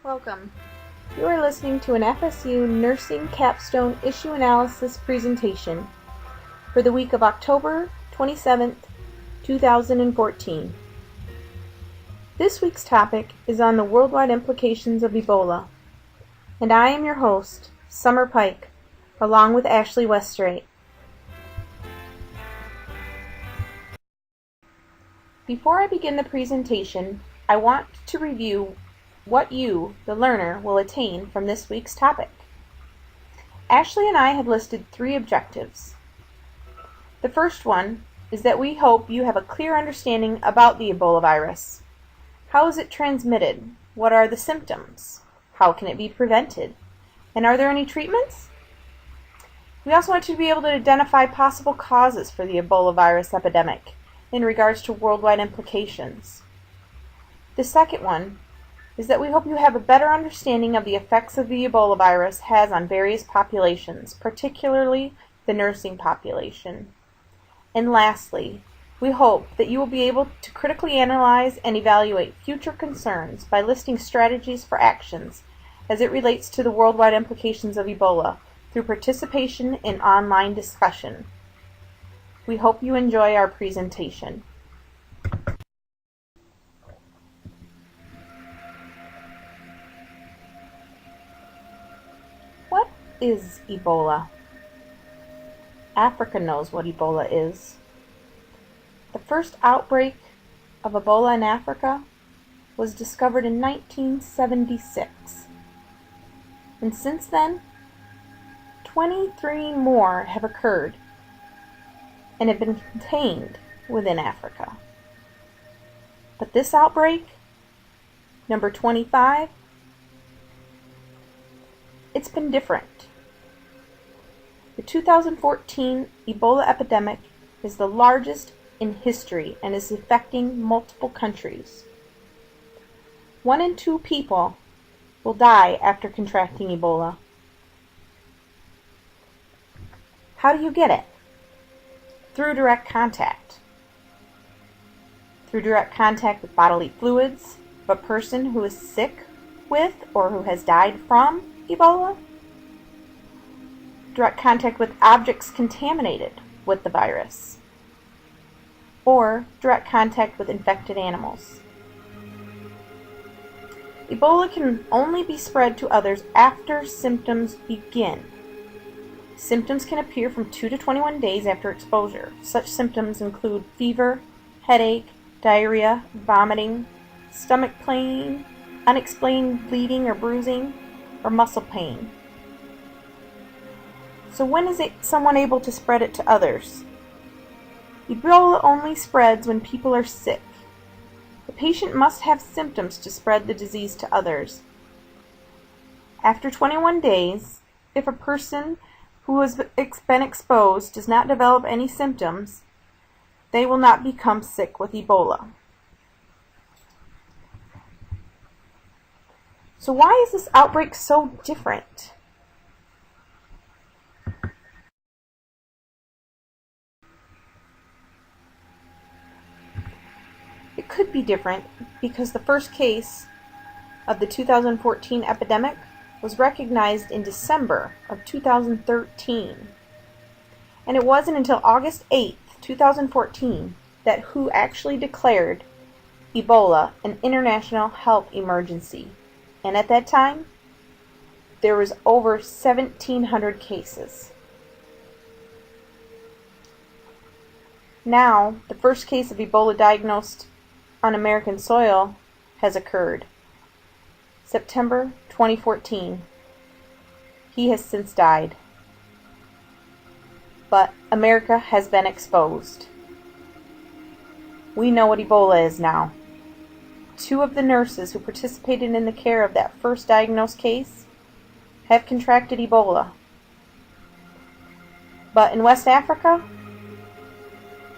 Welcome. You are listening to an FSU Nursing Capstone Issue Analysis presentation for the week of October 27th, 2014. This week's topic is on the worldwide implications of Ebola, and I am your host, Summer Pike, along with Ashley Westerate. Before I begin the presentation, I want to review what you, the learner, will attain from this week's topic. Ashley and I have listed 3 objectives. The first one is that we hope you have a clear understanding about the Ebola virus. How is it transmitted? What are the symptoms? How can it be prevented? And are there any treatments? We also want you to be able to identify possible causes for the Ebola virus epidemic in regards to worldwide implications. The second one is that we hope you have a better understanding of the effects of the Ebola virus has on various populations, particularly the nursing population. And lastly, we hope that you will be able to critically analyze and evaluate future concerns by listing strategies for actions as it relates to the worldwide implications of Ebola through participation in online discussion. We hope you enjoy our presentation. What is Ebola? Africa knows what Ebola is. The first outbreak of Ebola in Africa was discovered in 1976. And since then, 23 more have occurred and have been contained within Africa. But this outbreak, number 25, it's been different. The 2014 Ebola epidemic is the largest in history and is affecting multiple countries. 1 in 2 people will die after contracting Ebola. How do you get it? Through direct contact. Through direct contact with bodily fluids of a person who is sick with or who has died from Ebola. Direct contact with objects contaminated with the virus. Or direct contact with infected animals. Ebola can only be spread to others after symptoms begin. Symptoms can appear from 2 to 21 days after exposure. Such symptoms include fever, headache, diarrhea, vomiting, stomach pain, unexplained bleeding or bruising, or muscle pain. So when is someone able to spread it to others? Ebola only spreads when people are sick. The patient must have symptoms to spread the disease to others. After 21 days, if a person who has been exposed does not develop any symptoms, they will not become sick with Ebola. So why is this outbreak so different? It could be different because the first case of the 2014 epidemic was recognized in December of 2013. And it wasn't until August 8th, 2014 that WHO actually declared Ebola an international health emergency. And at that time, there was over 1,700 cases. Now, the first case of Ebola diagnosed on American soil has occurred. September 2014. He has since died. But America has been exposed. We know what Ebola is now. 2 of the nurses who participated in the care of that first diagnosed case have contracted Ebola. But in West Africa,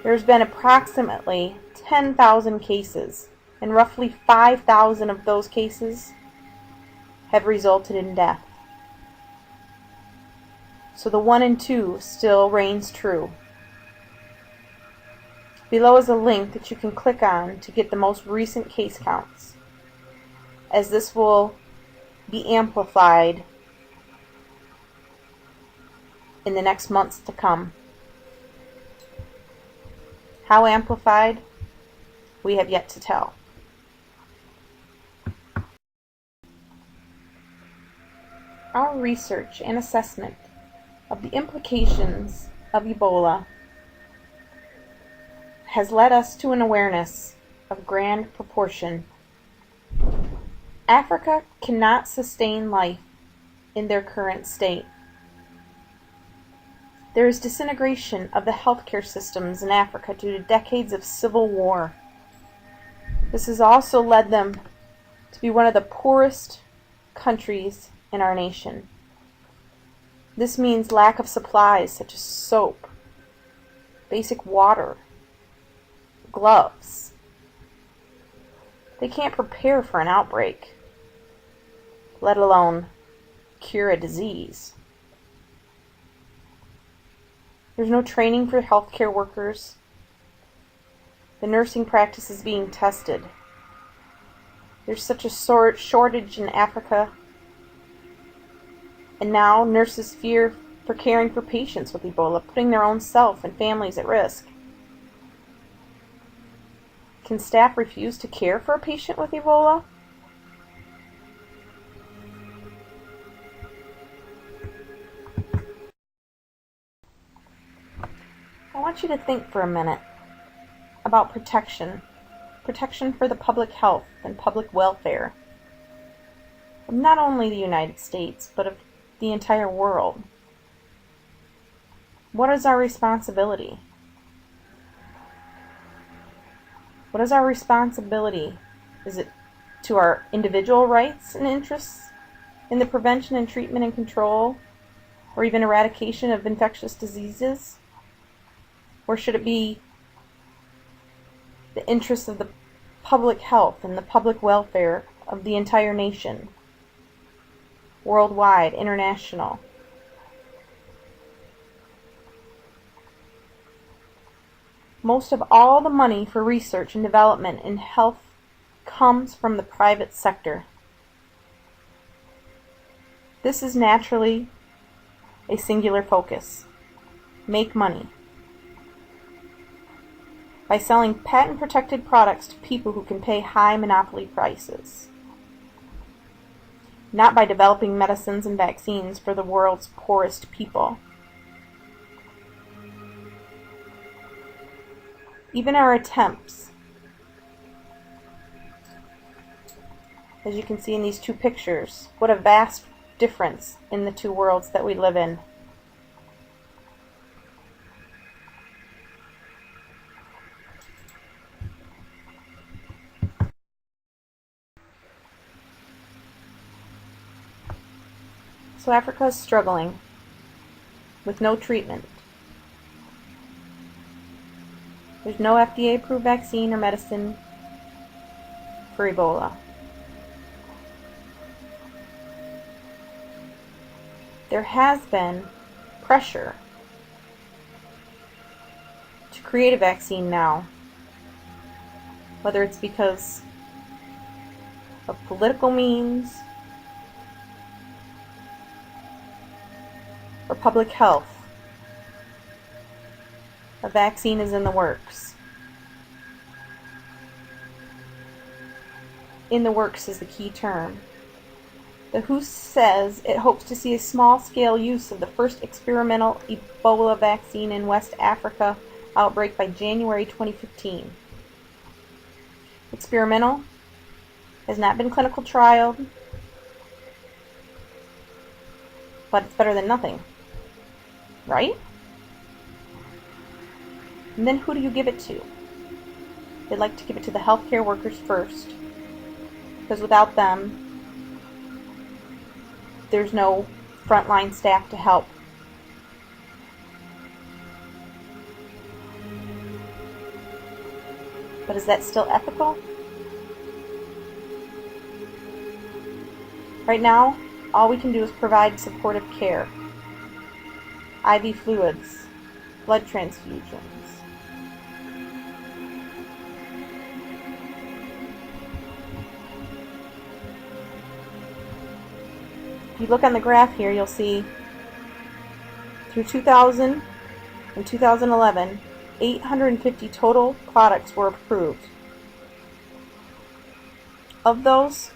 there's been approximately 10,000 cases, and roughly 5,000 of those cases have resulted in death. So the 1 in 2 still reigns true. Below is a link that you can click on to get the most recent case counts, as this will be amplified in the next months to come. How amplified, we have yet to tell. Our research and assessment of the implications of Ebola has led us to an awareness of grand proportion. Africa cannot sustain life in their current state. There is disintegration of the healthcare systems in Africa due to decades of civil war. This has also led them to be one of the poorest countries in our nation. This means lack of supplies such as soap, basic water, gloves. They can't prepare for an outbreak, let alone cure a disease. There's no training for healthcare workers. The nursing practice is being tested. There's such a shortage in Africa. And now nurses fear for caring for patients with Ebola, putting their own self and families at risk. Can staff refuse to care for a patient with Ebola? I want you to think for a minute about protection for the public health and public welfare of not only the United States, but of the entire world. What is our responsibility? What is our responsibility? Is it to our individual rights and interests in the prevention and treatment and control, or even eradication of infectious diseases? Or should it be the interests of the public health and the public welfare of the entire nation? Worldwide, international. Most of all the money for research and development in health comes from the private sector. This is naturally a singular focus. Make money. By selling patent-protected products to people who can pay high monopoly prices. Not by developing medicines and vaccines for the world's poorest people. Even our attempts, as you can see in these two pictures, what a vast difference in the two worlds that we live in. So Africa is struggling with no treatment. There's no FDA-approved vaccine or medicine for Ebola. There has been pressure to create a vaccine now, whether it's because of political means or public health. A vaccine is in the works. In the works is the key term. The WHO says it hopes to see a small-scale use of the first experimental Ebola vaccine in West Africa outbreak by January 2015. Experimental has not been clinical trialed, but it's better than nothing, right? And then who do you give it to? They'd like to give it to the healthcare workers first, because without them, there's no frontline staff to help. But is that still ethical? Right now, all we can do is provide supportive care, IV fluids, blood transfusions. If you look on the graph here, you'll see through 2000 and 2011, 850 total products were approved. Of those,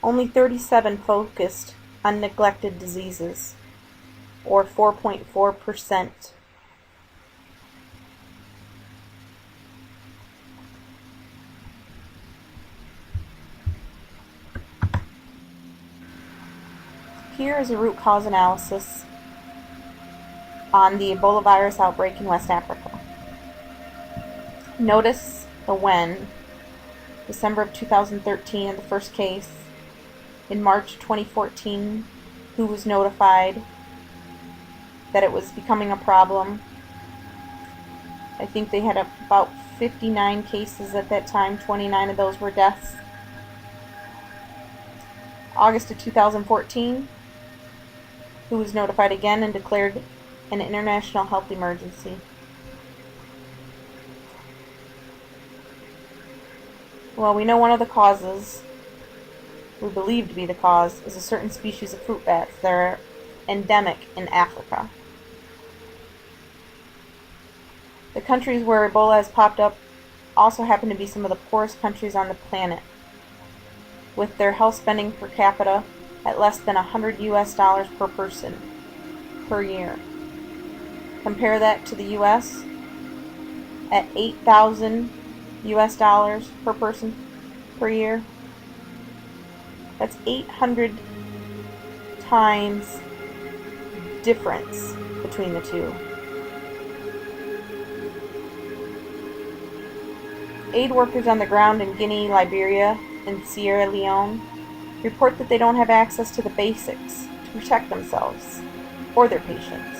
only 37 focused on neglected diseases, or 4.4%. Here is a root cause analysis on the Ebola virus outbreak in West Africa. Notice the when. December of 2013 in the first case. In March 2014, who was notified that it was becoming a problem. I think they had about 59 cases at that time. 29 of those were deaths. August of 2014, who was notified again and declared an international health emergency. Well, we know one of the causes, we believe to be the cause, is a certain species of fruit bats that are endemic in Africa. The countries where Ebola has popped up also happen to be some of the poorest countries on the planet, with their health spending per capita at less than $100 per person per year. Compare that to the US at $8,000 per person per year. That's 800 times difference between the two. Aid workers on the ground in Guinea, Liberia, and Sierra Leone report that they don't have access to the basics to protect themselves or their patients.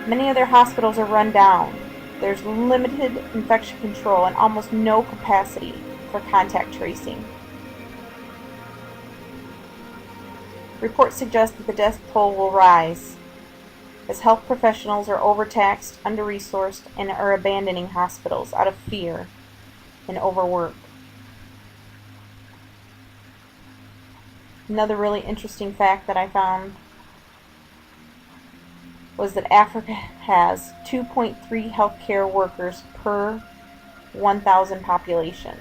Many of their hospitals are run down. There's limited infection control and almost no capacity for contact tracing. Reports suggest that the death toll will rise as health professionals are overtaxed, under-resourced, and are abandoning hospitals out of fear and overwork. Another really interesting fact that I found was that Africa has 2.3 healthcare workers per 1,000 population.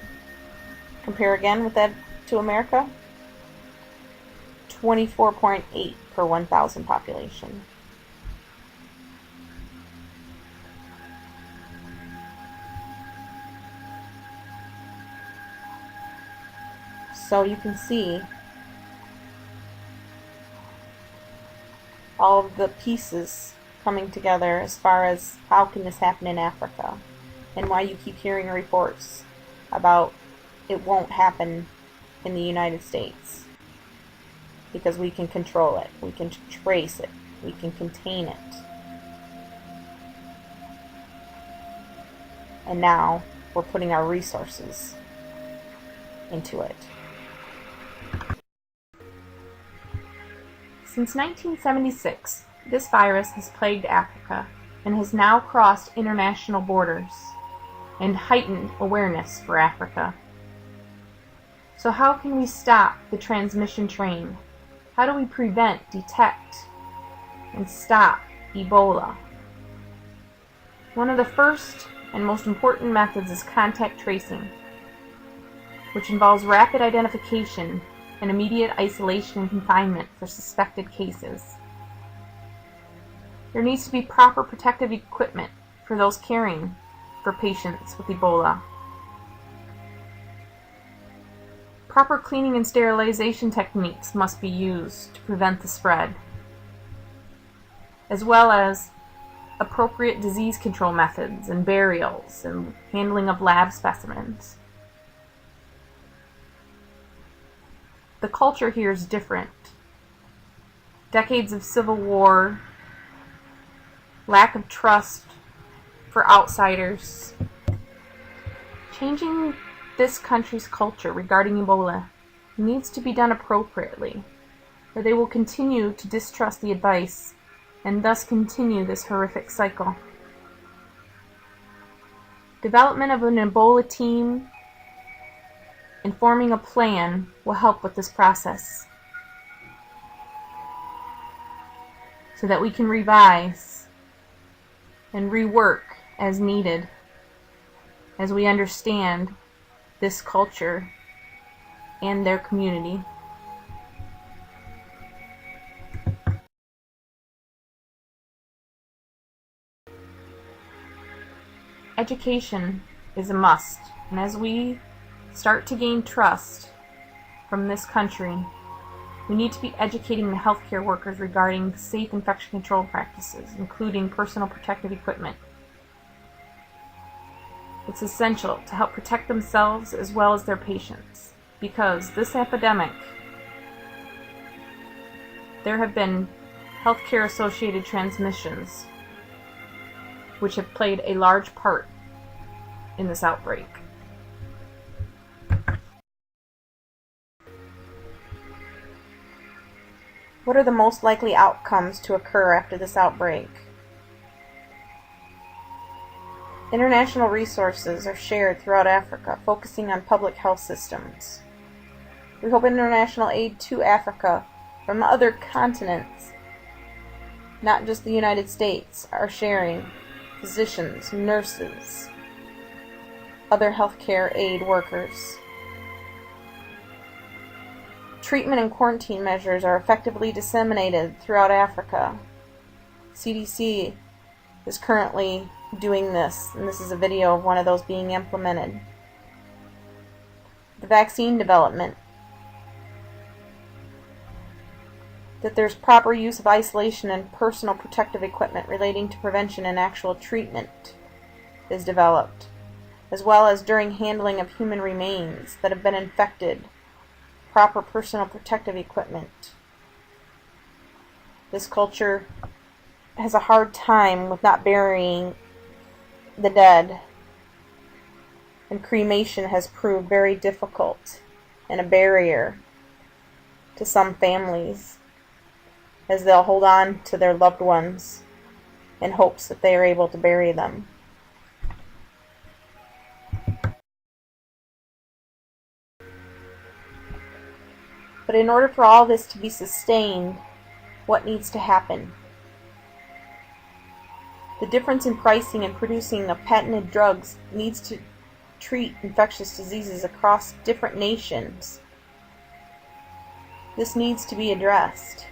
Compare again with that to America, 24.8 per 1,000 population. So you can see all of the pieces coming together as far as how can this happen in Africa, and why you keep hearing reports about it won't happen in the United States. Because we can control it, we can trace it, we can contain it. And now we're putting our resources into it. Since 1976, this virus has plagued Africa and has now crossed international borders and heightened awareness for Africa. So how can we stop the transmission train? How do we prevent, detect, and stop Ebola? One of the first and most important methods is contact tracing, which involves rapid identification and immediate isolation and confinement for suspected cases. There needs to be proper protective equipment for those caring for patients with Ebola. Proper cleaning and sterilization techniques must be used to prevent the spread, as well as appropriate disease control methods and burials and handling of lab specimens. The culture here is different. Decades of civil war, lack of trust for outsiders. Changing this country's culture regarding Ebola needs to be done appropriately, or they will continue to distrust the advice and thus continue this horrific cycle. Development of an Ebola team and forming a plan will help with this process so that we can revise and rework as needed as we understand this culture and their community. Education is a must, and as we start to gain trust from this country, we need to be educating the healthcare workers regarding safe infection control practices, including personal protective equipment. It's essential to help protect themselves as well as their patients, because this epidemic, there have been healthcare associated transmissions which have played a large part in this outbreak. What are the most likely outcomes to occur after this outbreak? International resources are shared throughout Africa, focusing on public health systems. We hope international aid to Africa from other continents, not just the United States, are sharing physicians, nurses, other healthcare aid workers. Treatment and quarantine measures are effectively disseminated throughout Africa. CDC is currently doing this, and this is a video of one of those being implemented. The vaccine development, that there's proper use of isolation and personal protective equipment relating to prevention and actual treatment is developed, as well as during handling of human remains that have been infected, proper personal protective equipment. This culture has a hard time with not burying the dead, and cremation has proved very difficult and a barrier to some families, as they'll hold on to their loved ones in hopes that they are able to bury them. But in order for all this to be sustained, what needs to happen? The difference in pricing and producing of patented drugs needs to treat infectious diseases across different nations. This needs to be addressed.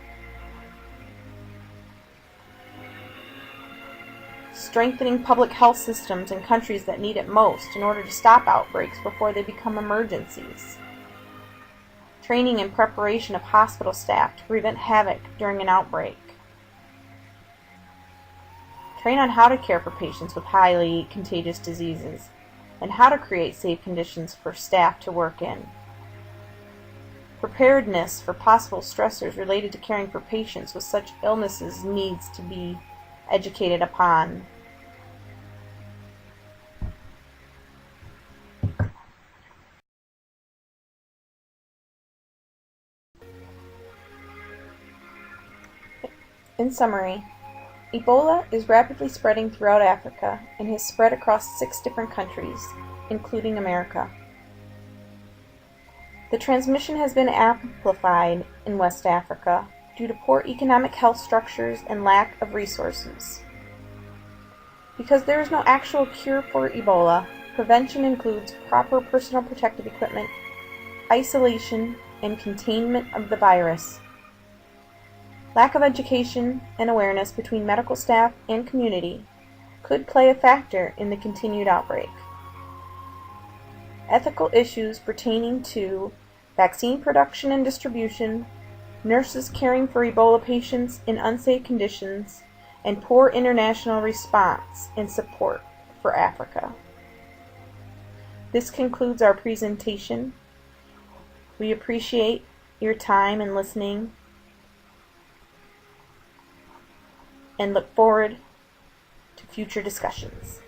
Strengthening public health systems in countries that need it most in order to stop outbreaks before they become emergencies. Training and preparation of hospital staff to prevent havoc during an outbreak. Train on how to care for patients with highly contagious diseases and how to create safe conditions for staff to work in. Preparedness for possible stressors related to caring for patients with such illnesses needs to be educated upon. In summary, Ebola is rapidly spreading throughout Africa and has spread across 6 different countries, including America. The transmission has been amplified in West Africa due to poor economic health structures and lack of resources. Because there is no actual cure for Ebola, prevention includes proper personal protective equipment, isolation, and containment of the virus. Lack of education and awareness between medical staff and community could play a factor in the continued outbreak. Ethical issues pertaining to vaccine production and distribution, nurses caring for Ebola patients in unsafe conditions, and poor international response and support for Africa. This concludes our presentation. We appreciate your time and listening, and look forward to future discussions.